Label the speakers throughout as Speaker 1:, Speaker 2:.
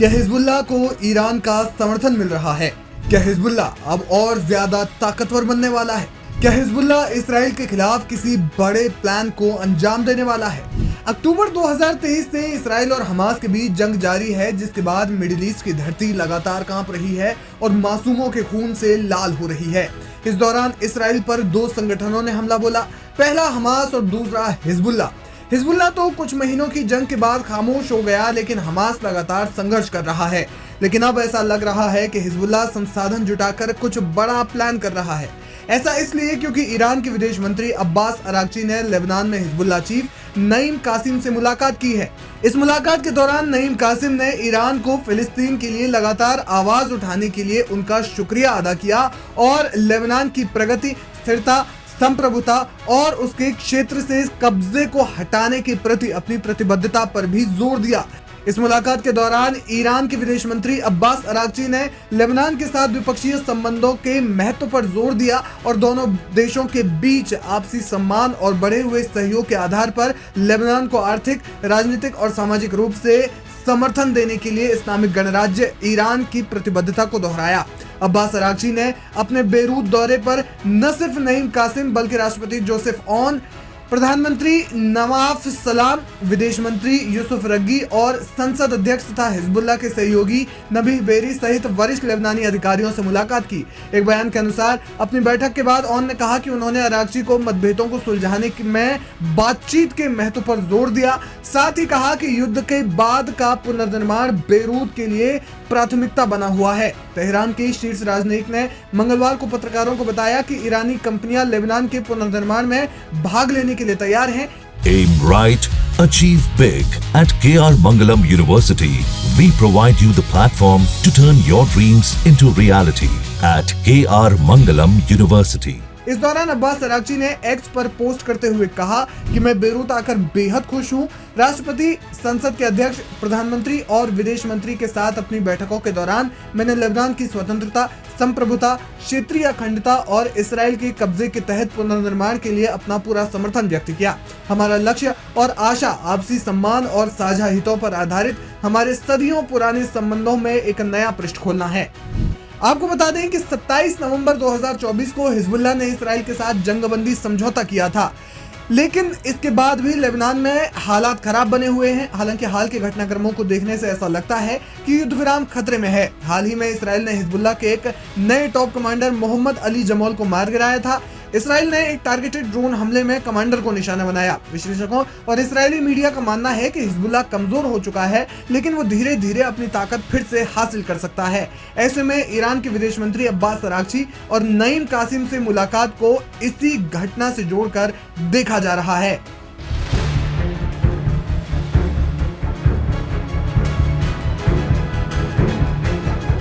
Speaker 1: क्या हिजबुल्लाह को ईरान का समर्थन मिल रहा है? क्या हिजबुल्लाह अब और ज्यादा ताकतवर बनने वाला है? क्या हिजबुल्लाह इसराइल के खिलाफ किसी बड़े प्लान को अंजाम देने वाला है? अक्टूबर 2023 से इसराइल और हमास के बीच जंग जारी है, जिसके बाद मिडिल ईस्ट की धरती लगातार कांप रही है और मासूमों के खून से लाल हो रही है। इस दौरान इसराइल पर दो संगठनों ने हमला बोला, पहला हमास और दूसरा हिजबुल्लाह। हिजबुल्लाह तो कुछ महीनों की जंग के बाद खामोश हो गया, लेकिन हमास लगातार संघर्ष कर रहा है। लेकिन अब ऐसा लग रहा है कि हिजबुल्लाह संसाधन जुटाकर कुछ बड़ा प्लान कर रहा है। ऐसा इसलिए क्योंकि ईरान के विदेश मंत्री अब्बास अरागची ने लेबनान में हिजबुल्लाह चीफ नईम कासिम से मुलाकात की है। इस मुलाकात के दौरान नईम कासिम ने ईरान को फिलिस्तीन के लिए लगातार आवाज उठाने के लिए उनका शुक्रिया अदा किया और लेबनान की प्रगति, स्थिरता, संप्रभुता और उसके क्षेत्र से कब्जे को हटाने के प्रति अपनी प्रतिबद्धता पर भी जोर दिया। इस मुलाकात के दौरान ईरान के विदेश मंत्री अब्बास अरागची ने लेबनान के साथ द्विपक्षीय संबंधों के महत्व पर जोर दिया और दोनों देशों के बीच आपसी सम्मान और बढ़े हुए सहयोग के आधार पर लेबनान को आर्थिक, राजनीतिक और सामाजिक रूप से समर्थन देने के लिए इस्लामिक गणराज्य ईरान की प्रतिबद्धता को दोहराया। अब्बास अरागची ने अपने बेरूत दौरे पर न सिर्फ नईम कासिम बल्कि राष्ट्रपति जोसेफ ऑन, प्रधानमंत्री नवाफ सलाम, विदेश मंत्री यूसुफ रग्गी और संसद अध्यक्ष तथा हिजबुल्लाह के सहयोगी नबीह बेरी सहित वरिष्ठ लेबनानी अधिकारियों से मुलाकात की। एक बयान के अनुसार अपनी बैठक के बाद ऑन ने कहा कि उन्होंने अरागची को मतभेदों को सुलझाने में बातचीत के महत्व पर जोर दिया। साथ ही कहा कि युद्ध के बाद का पुनर्निर्माण बेरूत के लिए प्राथमिकता बना हुआ है। तेहरान के शीर्ष राजनयिक ने मंगलवार को पत्रकारों को बताया कि ईरानी कंपनियां लेबनान के पुनर्निर्माण में भाग लेने के लिए तैयार हैं।
Speaker 2: Aim right, achieve big. At KR Mangalam University, we provide you the platform to turn your dreams into reality. At KR Mangalam University.
Speaker 1: इस दौरान अब्बास अरागची ने एक्स पर पोस्ट करते हुए कहा कि मैं बेरूत आकर बेहद खुश हूं। राष्ट्रपति, संसद के अध्यक्ष, प्रधानमंत्री और विदेश मंत्री के साथ अपनी बैठकों के दौरान मैंने लेबनान की स्वतंत्रता, संप्रभुता, क्षेत्रीय अखंडता और इसराइल के कब्जे के तहत पुनर्निर्माण के लिए अपना पूरा समर्थन व्यक्त किया। हमारा लक्ष्य और आशा आपसी सम्मान और साझा हितों पर आधारित हमारे सदियों पुराने संबंधों में एक नया पृष्ठ खोलना है। आपको बता दें कि 27 नवंबर 2024 को हिजबुल्लाह ने इसराइल के साथ जंगबंदी समझौता किया था, लेकिन इसके बाद भी लेबनान में हालात खराब बने हुए हैं। हालांकि हाल के घटनाक्रमों को देखने से ऐसा लगता है कि युद्ध विराम खतरे में है। हाल ही में इसराइल ने हिजबुल्लाह के एक नए टॉप कमांडर मोहम्मद अली जमोल को मार गिराया था। इसराइल ने एक टारगेटेड ड्रोन हमले में कमांडर को निशाना बनाया। विश्लेषकों और इसराइली मीडिया का मानना है कि हिजबुल्लाह कमजोर हो चुका है, लेकिन वो धीरे धीरे अपनी ताकत फिर से हासिल कर सकता है। ऐसे में ईरान के विदेश मंत्री अब्बास अरागची और नईम कासिम से मुलाकात को इसी घटना से जोड़कर देखा जा रहा है।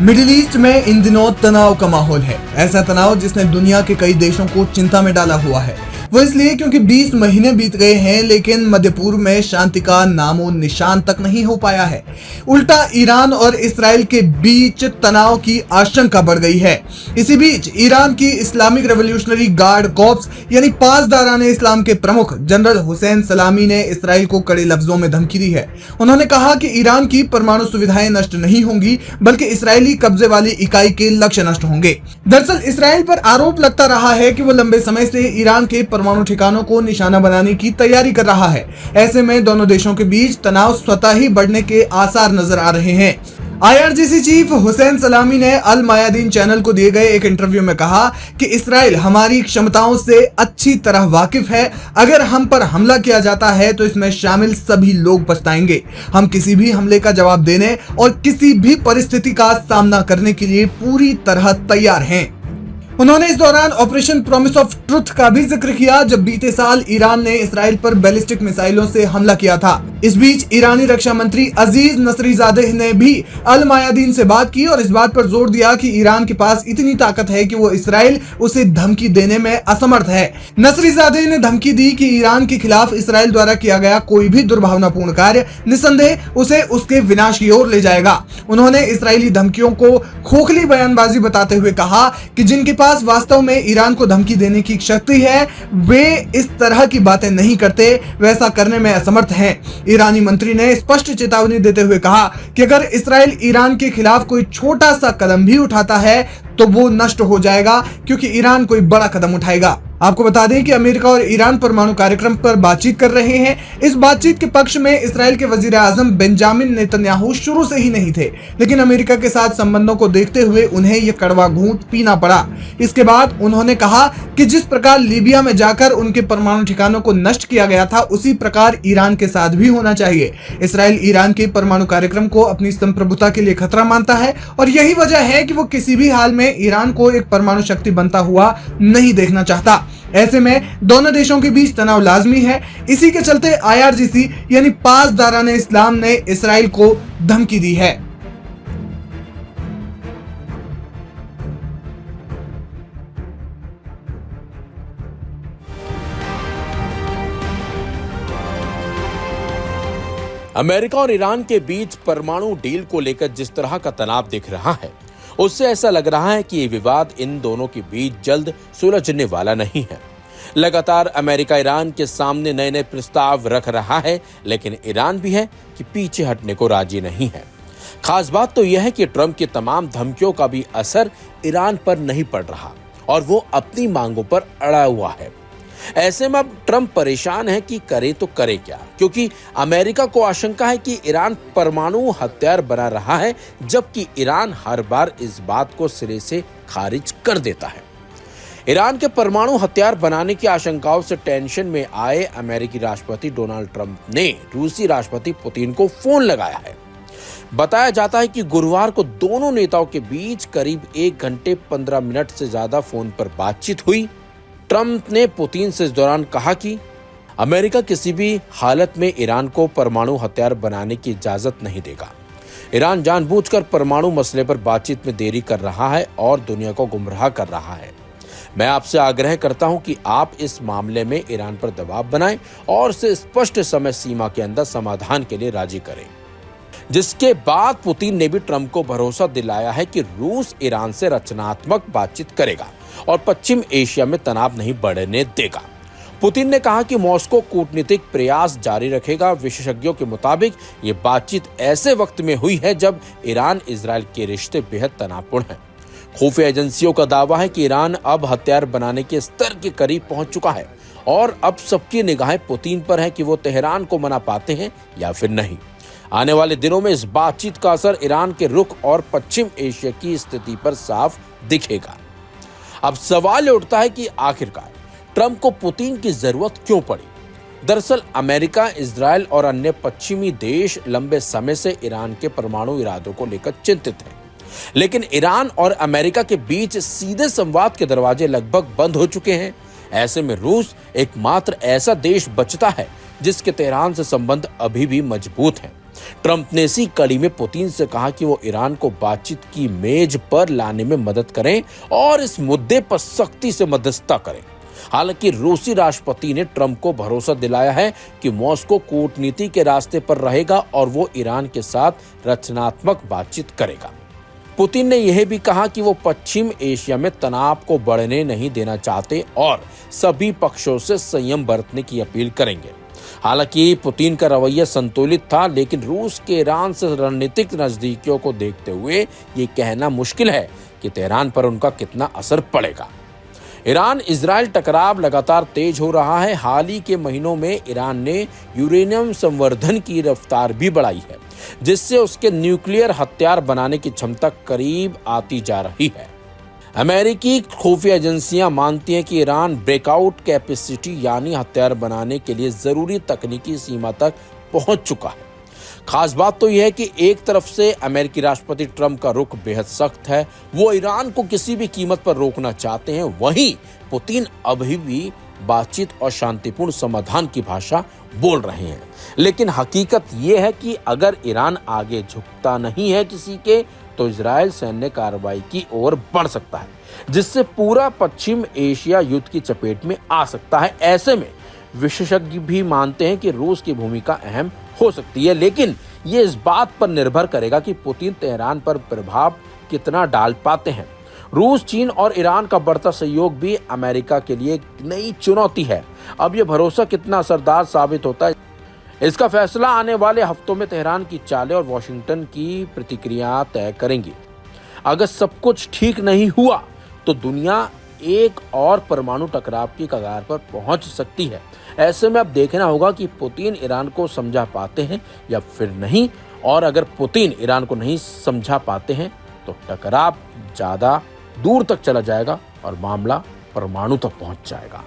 Speaker 1: मिडिल ईस्ट में इन दिनों तनाव का माहौल है। ऐसा तनाव जिसने दुनिया के कई देशों को चिंता में डाला हुआ है। वो इसलिए क्योंकि 20 महीने बीत गए हैं, लेकिन मध्य पूर्व में शांति का नामो निशान तक नहीं हो पाया है। उल्टा ईरान और इसराइल के बीच तनाव की आशंका बढ़ गई है। इसी बीच ईरान की इस्लामिक रेवोल्यूशनरी गार्ड कॉर्प्स यानी पासदाराने इस्लाम के प्रमुख जनरल हुसैन सलामी ने इसराइल को कड़े लफ्जों में धमकी दी है। उन्होंने कहा कि ईरान की परमाणु सुविधाएं नष्ट नहीं होंगी, बल्कि इसराइली कब्जे वाली इकाई के लक्ष्य नष्ट होंगे। दरअसल इसराइल पर आरोप लगता रहा है कि वो लंबे समय से ईरान के परमाणु ठिकानों को निशाना बनाने की तैयारी कर रहा है। ऐसे में दोनों देशों के बीच तनाव स्वतः ही बढ़ने के आसार नजर आ रहे हैं। IRGC चीफ हुसैन सलामी ने अल मायादीन चैनल को दिए गए एक इंटरव्यू में कहा कि इसराइल हमारी क्षमताओं से अच्छी तरह वाकिफ है। अगर हम पर हमला किया जाता है तो इसमें शामिल सभी लोग पछताएंगे। हम किसी भी हमले का जवाब देने और किसी भी परिस्थिति का सामना करने के लिए पूरी तरह तैयार हैं। उन्होंने इस दौरान ऑपरेशन प्रॉमिस ऑफ ट्रुथ का भी जिक्र किया, जब बीते साल ईरान ने इसराइल पर बैलिस्टिक मिसाइलों से हमला किया था। इस बीच ईरानी रक्षा मंत्री अजीज नसरीजादेह ने भी अल मायादीन से बात की और इस बात पर जोर दिया कि ईरान के पास इतनी ताकत है कि वो इसराइल उसे धमकी देने में असमर्थ है। नसरीजादेह ने धमकी दी कि ईरान के खिलाफ इसराइल द्वारा किया गया कोई भी दुर्भावनापूर्ण कार्य निस्संदेह उसे उसके विनाश की ओर ले जाएगा। उन्होंने इसराइली धमकियों को खोखली बयानबाजी बताते हुए कहा कि जिनके पास वास्तव में ईरान को धमकी देने की शक्ति है, वे इस तरह की बातें नहीं करते, वैसा करने में असमर्थ हैं। ईरानी मंत्री ने स्पष्ट चेतावनी देते हुए कहा कि अगर इसराइल ईरान के खिलाफ कोई छोटा सा कदम भी उठाता है तो वो नष्ट हो जाएगा, क्योंकि ईरान कोई बड़ा कदम उठाएगा। आपको बता दें कि अमेरिका और ईरान परमाणु कार्यक्रम पर बातचीत कर रहे हैं। इस बातचीत के पक्ष में इसराइल के वजीर आजम बेंजामिन नेतन्याहू शुरू से ही नहीं थे, लेकिन अमेरिका के साथ संबंधों को देखते हुए उन्हें यह कड़वा घूंट पीना पड़ा। इसके बाद उन्होंने कहा कि जिस प्रकार लीबिया में जाकर उनके परमाणु ठिकानों को नष्ट किया गया था, उसी प्रकार ईरान के साथ भी होना चाहिए। इसराइल ईरान के परमाणु कार्यक्रम को अपनी संप्रभुता के लिए खतरा मानता है और यही वजह है कि वो किसी भी हाल में ईरान को एक परमाणु शक्ति बनता हुआ नहीं देखना चाहता। ऐसे में दोनों देशों के बीच तनाव लाजमी है। इसी के चलते IRGC यानी पासदाराने इस्लाम ने इसराइल को धमकी दी है।
Speaker 3: अमेरिका और ईरान के बीच परमाणु डील को लेकर जिस तरह का तनाव दिख रहा है, उससे ऐसा लग रहा है कि ये विवाद इन दोनों के बीच जल्द सुलझने वाला नहीं है। लगातार अमेरिका ईरान के सामने नए नए प्रस्ताव रख रहा है, लेकिन ईरान भी है कि पीछे हटने को राजी नहीं है। खास बात तो यह है कि ट्रंप की तमाम धमकियों का भी असर ईरान पर नहीं पड़ रहा और वो अपनी मांगों पर अड़ा हुआ है। ऐसे में अब ट्रंप परेशान है कि करे तो करे क्या, क्योंकि अमेरिका को आशंका है कि ईरान परमाणु हथियार बना रहा है, जबकि ईरान हर बार इस बात को सिरे से खारिज कर देता है। ईरान के परमाणु हथियार बनाने की आशंकाओं से टेंशन में आए अमेरिकी राष्ट्रपति डोनाल्ड ट्रंप ने रूसी राष्ट्रपति पुतिन को फोन लगाया है। बताया जाता है कि गुरुवार को दोनों नेताओं के बीच करीब 1 घंटे 15 मिनट से ज्यादा फोन पर बातचीत हुई। ट्रंप ने पुतिन से इस दौरान कहा कि अमेरिका किसी भी हालत में ईरान को परमाणु हथियार बनाने की इजाजत नहीं देगा। ईरान जानबूझकर परमाणु मसले पर बातचीत में देरी कर रहा है और दुनिया को गुमराह कर रहा है। मैं आपसे आग्रह करता हूं कि आप इस मामले में ईरान पर दबाव बनाएं और उसे स्पष्ट समय सीमा के अंदर समाधान के लिए राजी करें। जिसके बाद पुतिन ने भी ट्रंप को भरोसा दिलाया है कि रूस ईरान से रचनात्मक बातचीत करेगा और पश्चिम एशिया में तनाव नहीं बढ़ने देगा। पुतिन ने कहा कि मॉस्को कूटनीतिक प्रयास जारी रखेगा। विशेषज्ञों के मुताबिक ये बातचीत ऐसे वक्त में हुई है जब ईरान इजराइल के रिश्ते बेहद तनावपूर्ण हैं। खुफिया एजेंसियों का दावा है कि ईरान अब हथियार बनाने के स्तर के करीब पहुंच चुका है और अब सबकी निगाहें पुतिन पर है कि वो तेहरान को मना पाते हैं या फिर नहीं। आने वाले दिनों में इस बातचीत का असर ईरान के रुख और पश्चिम एशिया की स्थिति पर साफ दिखेगा। अब सवाल उठता है कि आखिरकार ट्रंप को पुतिन की जरूरत क्यों पड़ी। दरअसल अमेरिका, इजराइल और अन्य पश्चिमी देश लंबे समय से ईरान के परमाणु इरादों को लेकर चिंतित हैं, लेकिन ईरान और अमेरिका के बीच सीधे संवाद के दरवाजे लगभग बंद हो चुके हैं। ऐसे में रूस एकमात्र ऐसा देश बचता है जिसके तेहरान से संबंध अभी भी मजबूत हैं। ट्रंप ने इसी कड़ी में पुतिन से कहा कि वो ईरान को बातचीत की मेज पर लाने में मदद करें और इस मुद्दे पर सख्ती से मध्यस्थता करें। हालांकि रूसी राष्ट्रपति ने ट्रंप को भरोसा दिलाया है कि मॉस्को कूटनीति के रास्ते पर रहेगा और वो ईरान के साथ रचनात्मक बातचीत करेगा। पुतिन ने यह भी कहा कि वो पश्चिम एशिया में तनाव को बढ़ने नहीं देना चाहते और सभी पक्षों से संयम बरतने की अपील करेंगे। हालांकि पुतिन का रवैया संतुलित था, लेकिन रूस के ईरान से रणनीतिक नजदीकियों को देखते हुए ये कहना मुश्किल है कि तेहरान पर उनका कितना असर पड़ेगा। ईरान इजराइल टकराव लगातार तेज हो रहा है। हाल ही के महीनों में ईरान ने यूरेनियम संवर्धन की रफ्तार भी बढ़ाई है, जिससे उसके न्यूक्लियर हथियार बनाने की क्षमता करीब आती जा रही है। अमेरिकी खुफिया एजेंसियां मानती हैं कि ईरान ब्रेकआउट कैपेसिटी यानी हथियार बनाने के लिए जरूरी तकनीकी सीमा तक पहुंच चुका है। खास बात तो यह है कि एक तरफ से अमेरिकी राष्ट्रपति ट्रंप का रुख बेहद सख्त है, वो ईरान को किसी भी कीमत पर रोकना चाहते हैं। वहीं पुतिन अभी भी बातचीत और शांतिपूर्ण समाधान की भाषा बोल रहे हैं। लेकिन हकीकत यह है कि अगर ईरान आगे झुकता नहीं है किसी के, तो इजराइल सैन्य कार्रवाई की ओर बढ़ सकता है, जिससे पूरा पश्चिम एशिया युद्ध की चपेट में आ सकता है। ऐसे में विशेषज्ञ भी मानते हैं कि रूस की भूमिका अहम हो सकती है, लेकिन ये इस बात पर निर्भर करेगा कि पुतिन तेहरान पर प्रभाव कितना डाल पाते हैं। रूस, चीन और ईरान का बढ़ता सहयोग भी अमेरिका के लिए एक नई चुनौती है। अब यह भरोसा कितना असरदार साबित होता है, इसका फैसला आने वाले हफ्तों में तेहरान की चालें और वॉशिंगटन की प्रतिक्रिया तय करेंगी। अगर सब कुछ ठीक नहीं हुआ तो दुनिया एक और परमाणु टकराव की कगार पर पहुंच सकती है। ऐसे में अब देखना होगा कि पुतिन ईरान को समझा पाते हैं या फिर नहीं, और अगर पुतिन ईरान को नहीं समझा पाते हैं तो टकराव ज्यादा दूर तक चला जाएगा और मामला परमाणु तक पहुंच जाएगा।